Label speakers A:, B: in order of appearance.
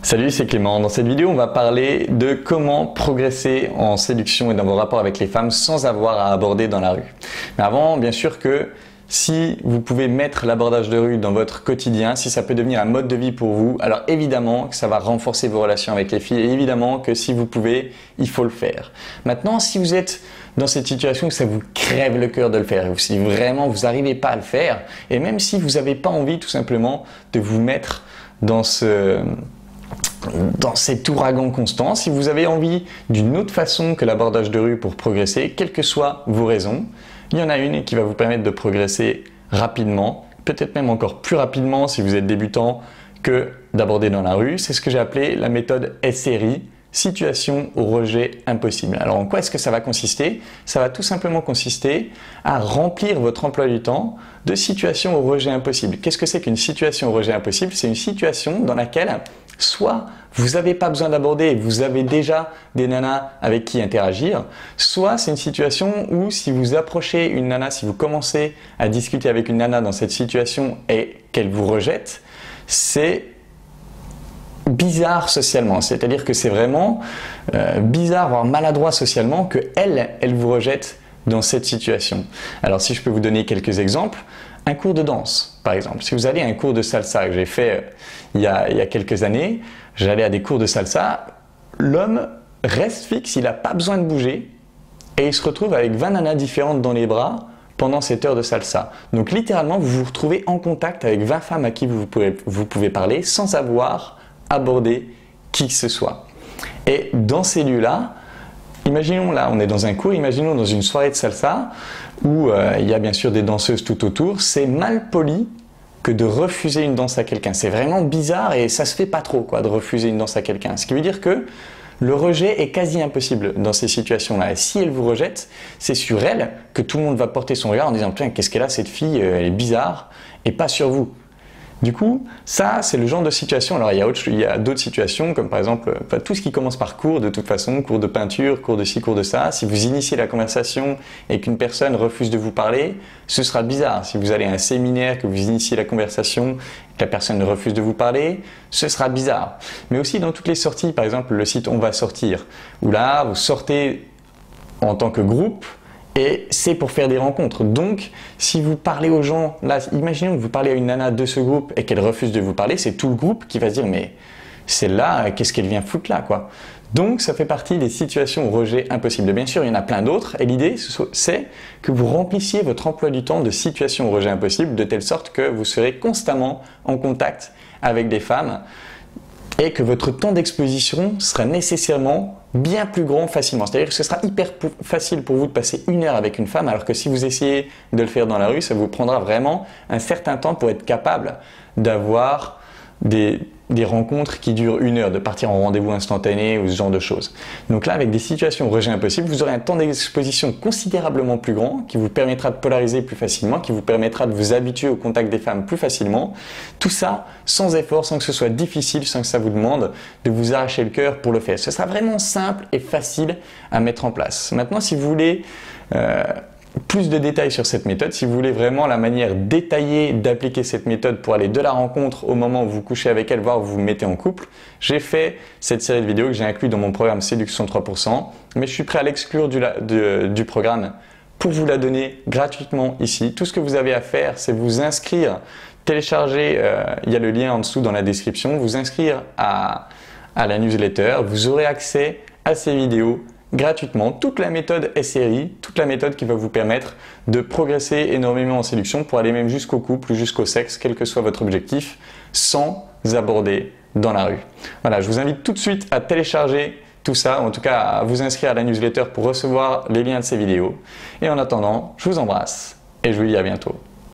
A: Salut, c'est Clément. Dans cette vidéo, on va parler de comment progresser en séduction et dans vos rapports avec les femmes sans avoir à aborder dans la rue. Mais avant, bien sûr que si vous pouvez mettre l'abordage de rue dans votre quotidien, si ça peut devenir un mode de vie pour vous, alors évidemment que ça va renforcer vos relations avec les filles et évidemment que si vous pouvez, il faut le faire. Maintenant, si vous êtes dans cette situation où ça vous crève le cœur de le faire, si vraiment vous n'arrivez pas à le faire et même si vous n'avez pas envie tout simplement de vous mettre dans cet ouragan constant, si vous avez envie d'une autre façon que l'abordage de rue pour progresser, quelles que soient vos raisons, il y en a une qui va vous permettre de progresser rapidement, peut-être même encore plus rapidement si vous êtes débutant que d'aborder dans la rue. C'est ce que j'ai appelé la méthode SRI, situation au rejet impossible. Alors en quoi est-ce que ça va consister? Ça va tout simplement consister à remplir votre emploi du temps de situations au rejet impossible. Qu'est-ce que c'est qu'une situation au rejet impossible? C'est une situation dans laquelle soit vous n'avez pas besoin d'aborder, vous avez déjà des nanas avec qui interagir, soit c'est une situation où si vous approchez une nana, si vous commencez à discuter avec une nana dans cette situation et qu'elle vous rejette, c'est bizarre socialement, c'est-à-dire que c'est vraiment bizarre, voire maladroit socialement que elle vous rejette dans cette situation. Alors si je peux vous donner quelques exemples, un cours de danse par exemple. Si vous allez à un cours de salsa que j'ai fait il y a quelques années, j'allais à des cours de salsa, l'homme reste fixe, il n'a pas besoin de bouger et il se retrouve avec 20 nanas différentes dans les bras pendant cette heure de salsa. Donc littéralement vous vous retrouvez en contact avec 20 femmes à qui vous pouvez parler sans avoir abordé qui que ce soit. Et dans ces lieux-là, imaginons là, on est dans un cours, imaginons dans une soirée de salsa où il y a bien sûr des danseuses tout autour, c'est mal poli que de refuser une danse à quelqu'un. C'est vraiment bizarre et ça se fait pas trop quoi, de refuser une danse à quelqu'un. Ce qui veut dire que le rejet est quasi impossible dans ces situations-là. Et si elle vous rejette, c'est sur elle que tout le monde va porter son regard en disant « Putain, qu'est-ce qu'elle a cette fille, elle est bizarre » et pas sur vous. Du coup, ça, c'est le genre de situation. Alors, il y a d'autres situations, comme par exemple, tout ce qui commence par cours, de toute façon, cours de peinture, cours de ci, cours de ça. Si vous initiez la conversation et qu'une personne refuse de vous parler, ce sera bizarre. Si vous allez à un séminaire, que vous initiez la conversation, que la personne refuse de vous parler, ce sera bizarre. Mais aussi dans toutes les sorties, par exemple, le site On va sortir, où là, vous sortez en tant que groupe, et c'est pour faire des rencontres. Donc, si vous parlez aux gens, là, imaginons que vous parlez à une nana de ce groupe et qu'elle refuse de vous parler, c'est tout le groupe qui va se dire « mais celle-là, qu'est-ce qu'elle vient foutre là quoi ?» Donc, ça fait partie des situations au rejet impossible. Bien sûr, il y en a plein d'autres et l'idée, c'est que vous remplissiez votre emploi du temps de situations au rejet impossible de telle sorte que vous serez constamment en contact avec des femmes et que votre temps d'exposition sera nécessairement bien plus grand facilement. C'est-à-dire que ce sera hyper facile pour vous de passer 1 heure avec une femme, alors que si vous essayez de le faire dans la rue, ça vous prendra vraiment un certain temps pour être capable d'avoir des rencontres qui durent 1 heure, de partir en rendez-vous instantané ou ce genre de choses. Donc là, avec des situations au rejet impossible, vous aurez un temps d'exposition considérablement plus grand qui vous permettra de polariser plus facilement, qui vous permettra de vous habituer au contact des femmes plus facilement. Tout ça sans effort, sans que ce soit difficile, sans que ça vous demande de vous arracher le cœur pour le faire. Ce sera vraiment simple et facile à mettre en place. Maintenant, si vous voulez plus de détails sur cette méthode, si vous voulez vraiment la manière détaillée d'appliquer cette méthode pour aller de la rencontre au moment où vous couchez avec elle, voire où vous vous mettez en couple, j'ai fait cette série de vidéos que j'ai inclus dans mon programme Séduction 3%, mais je suis prêt à l'exclure du programme pour vous la donner gratuitement ici. Tout ce que vous avez à faire, c'est vous inscrire, télécharger, il y a le lien en dessous dans la description, vous inscrire à la newsletter, vous aurez accès à ces vidéos gratuitement, toute la méthode SRI, toute la méthode qui va vous permettre de progresser énormément en séduction pour aller même jusqu'au couple ou jusqu'au sexe, quel que soit votre objectif, sans aborder dans la rue. Voilà, je vous invite tout de suite à télécharger tout ça, en tout cas à vous inscrire à la newsletter pour recevoir les liens de ces vidéos. Et en attendant, je vous embrasse et je vous dis à bientôt.